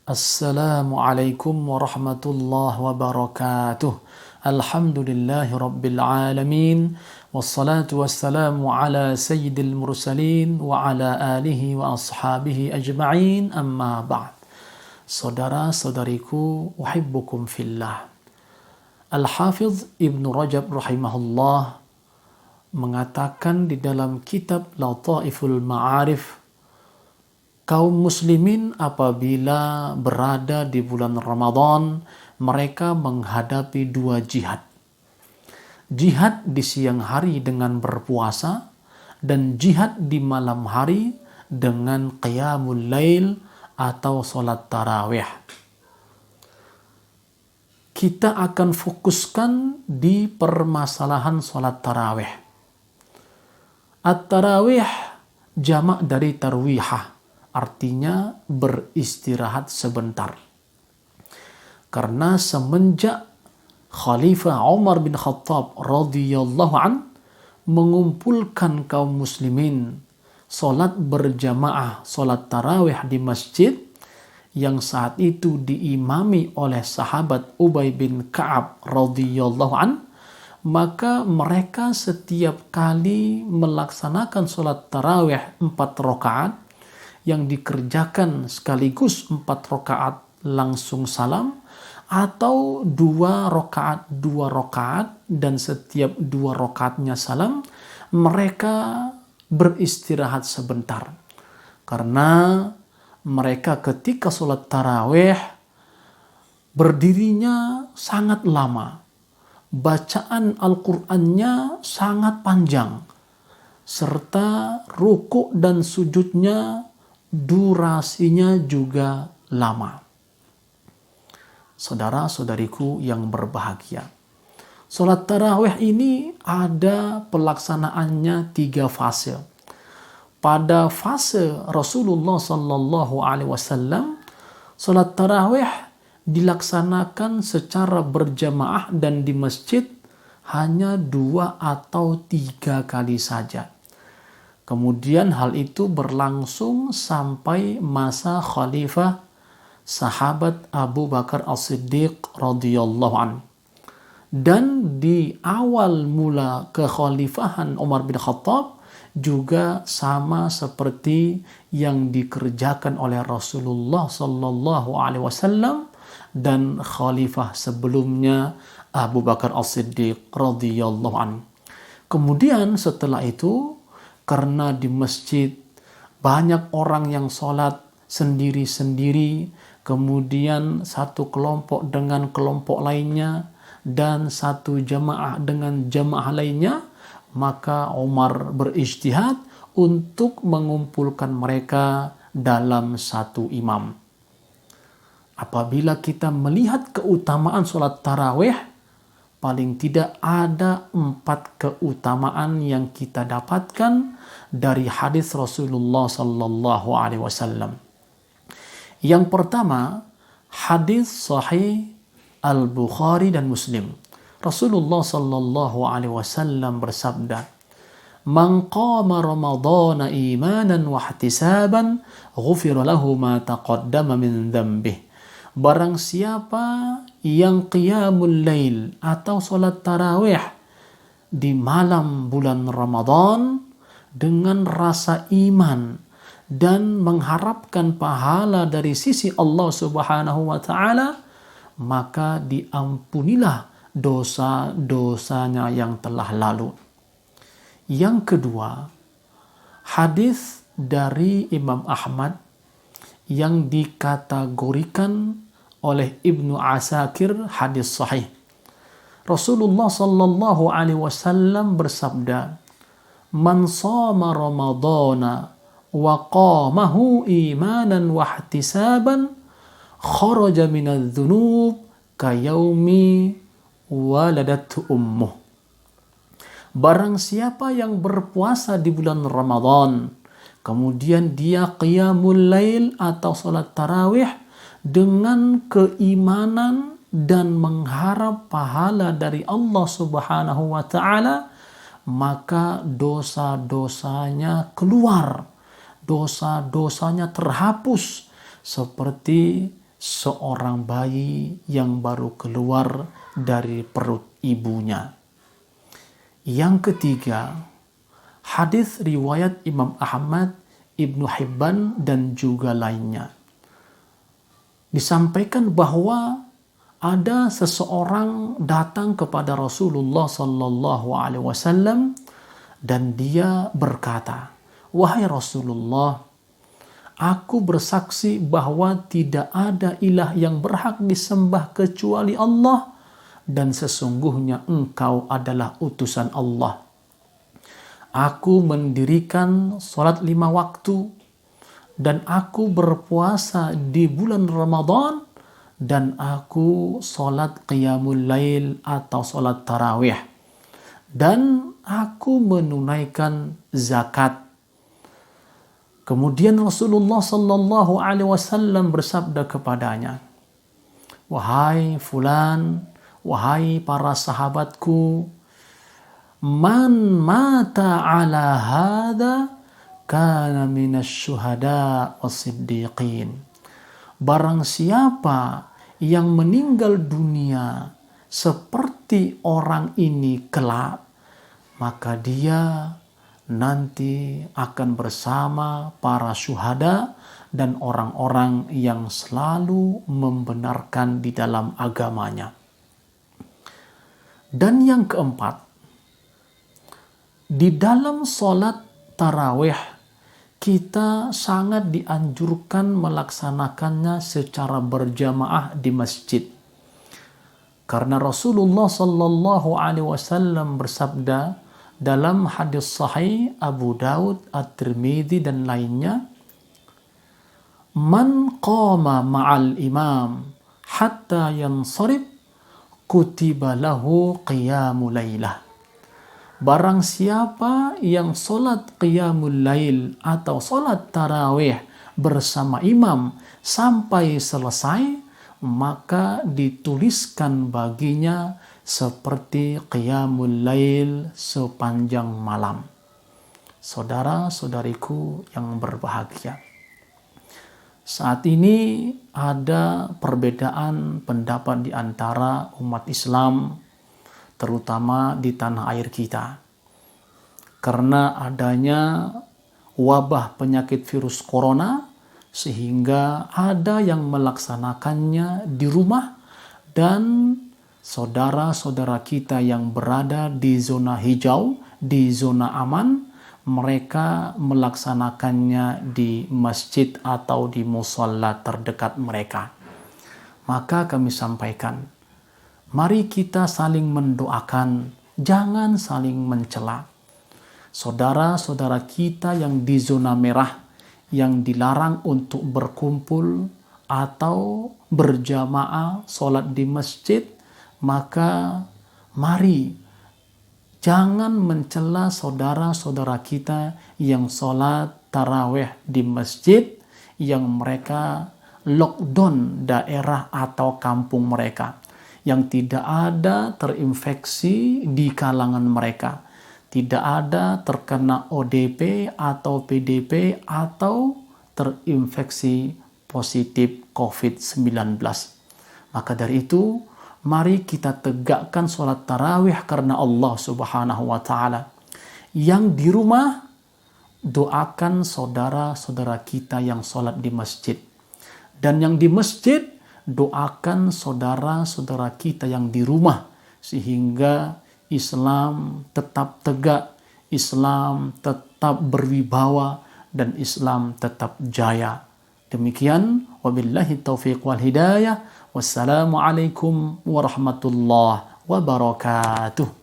Assalamualaikum warahmatullahi wabarakatuh. Alhamdulillahi rabbil alamin. Wassalatu wassalamu ala sayyidil mursalin wa ala alihi wa ashabihi ajma'in, amma ba'd. Saudara-saudariku, uhibbukum fillah. Al-Hafidh Ibn Rajab rahimahullah mengatakan di dalam kitab Lataiful Ma'arif, kaum muslimin apabila berada di bulan Ramadan, mereka menghadapi dua jihad. Jihad di siang hari dengan berpuasa, dan jihad di malam hari dengan qiyamul lail atau salat tarawih. Kita akan fokuskan di permasalahan salat tarawih. At-tarawih jamak dari tarwihah, artinya beristirahat sebentar. Karena semenjak Khalifah Umar bin Khattab radhiyallahu an mengumpulkan kaum muslimin salat berjamaah, salat tarawih di masjid yang saat itu diimami oleh sahabat Ubay bin Ka'ab radhiyallahu an, maka mereka setiap kali melaksanakan salat tarawih 4 rakaat yang dikerjakan sekaligus 4 rakaat langsung salam, atau 2 rakaat dan setiap 2 rakaatnya salam, mereka beristirahat sebentar. Karena mereka ketika sholat tarawih berdirinya sangat lama, bacaan Al-Qur'annya sangat panjang, serta rukuk dan sujudnya durasinya juga lama. Saudara-saudariku yang berbahagia, salat tarawih ini ada pelaksanaannya 3 fase. Pada fase Rasulullah sallallahu alaihi wasallam, salat tarawih dilaksanakan secara berjamaah dan di masjid hanya 2 atau 3 kali saja. Kemudian hal itu berlangsung sampai masa Khalifah sahabat Abu Bakar As-Siddiq radhiyallahu an. Dan di awal mula kekhalifahan Umar bin Khattab juga sama seperti yang dikerjakan oleh Rasulullah sallallahu alaihi wasallam dan khalifah sebelumnya Abu Bakar As-Siddiq radhiyallahu an. Kemudian setelah itu, karena di masjid banyak orang yang sholat sendiri-sendiri, kemudian satu kelompok dengan kelompok lainnya, dan satu jamaah dengan jamaah lainnya, maka Umar berijtihad untuk mengumpulkan mereka dalam satu imam. Apabila kita melihat keutamaan sholat tarawih, paling tidak ada 4 keutamaan yang kita dapatkan dari hadis Rasulullah sallallahu alaihi wasallam. Yang pertama, hadis sahih Al-Bukhari dan Muslim. Rasulullah sallallahu alaihi wasallam bersabda, "Man qama Ramadhana imanan wa ihtisaban, ghufira lahu ma taqaddama min dhanbihi." Barang siapa yang qiyamul lail atau salat tarawih di malam bulan Ramadan dengan rasa iman dan mengharapkan pahala dari sisi Allah Subhanahu wa taala, maka diampunilah dosa-dosanya yang telah lalu. Yang kedua, hadis dari Imam Ahmad yang dikategorikan oleh Ibnu Asakir hadis sahih. Rasulullah sallallahu alaihi wasallam bersabda, "Man shama Ramadhana wa qamahu imanan wa ihtisaban, kharaja minadz dzunub kayaumi waladathu ummuh." Barang siapa yang berpuasa di bulan Ramadan, kemudian dia qiyamul lail atau salat tarawih dengan keimanan dan mengharap pahala dari Allah Subhanahu wa taala, maka dosa-dosanya keluar, dosa-dosanya terhapus seperti seorang bayi yang baru keluar dari perut ibunya. Yang ketiga, hadis riwayat Imam Ahmad, Ibnu Hibban, dan juga lainnya. Disampaikan bahwa ada seseorang datang kepada Rasulullah Sallallahu Alaihi Wasallam dan dia berkata, "Wahai Rasulullah, aku bersaksi bahwa tidak ada ilah yang berhak disembah kecuali Allah dan sesungguhnya engkau adalah utusan Allah. Aku mendirikan sholat 5 waktu dan aku berpuasa di bulan Ramadan dan aku sholat qiyamul lail atau sholat tarawih dan aku menunaikan zakat." Kemudian Rasulullah Sallallahu Alaihi Wasallam bersabda kepadanya, "Wahai fulan, wahai para sahabatku, man mata ala hada kana minas syuhada was-siddiqin." Barang siapa yang meninggal dunia seperti orang ini kelak, maka dia nanti akan bersama para syuhada dan orang-orang yang selalu membenarkan di dalam agamanya. Dan yang keempat, di dalam sholat tarawih kita sangat dianjurkan melaksanakannya secara berjamaah di masjid. Karena Rasulullah Sallallahu Alaihi Wasallam bersabda dalam hadis sahih Abu Daud, At-Tirmidzi dan lainnya, "Man qama ma'al imam hatta yansarif kutiba lahu qiyamul lailah." Barang siapa yang sholat qiyamul lail atau sholat tarawih bersama imam sampai selesai, maka dituliskan baginya seperti qiyamul lail sepanjang malam. Saudara-saudariku yang berbahagia, saat ini ada perbedaan pendapat di antara umat Islam, terutama di tanah air kita. Karena adanya wabah penyakit virus corona, sehingga ada yang melaksanakannya di rumah dan saudara-saudara kita yang berada di zona hijau, di zona aman, mereka melaksanakannya di masjid atau di musholla terdekat mereka. Maka kami sampaikan, mari kita saling mendoakan, jangan saling mencela. Saudara-saudara kita yang di zona merah, yang dilarang untuk berkumpul atau berjamaah sholat di masjid, maka mari jangan mencela saudara-saudara kita yang sholat tarawih di masjid, yang mereka lockdown daerah atau kampung mereka, yang tidak ada terinfeksi di kalangan mereka, tidak ada terkena ODP atau PDP atau terinfeksi positif COVID-19. Maka dari itu, mari kita tegakkan sholat tarawih karena Allah Subhanahu wa Ta'ala. Yang di rumah, doakan saudara-saudara kita yang sholat di masjid. Dan yang di masjid, doakan saudara-saudara kita yang di rumah, sehingga Islam tetap tegak, Islam tetap berwibawa, dan Islam tetap jaya. Demikian, wabillahi taufiq wal hidayah. Wassalamualaikum warahmatullahi wabarakatuh.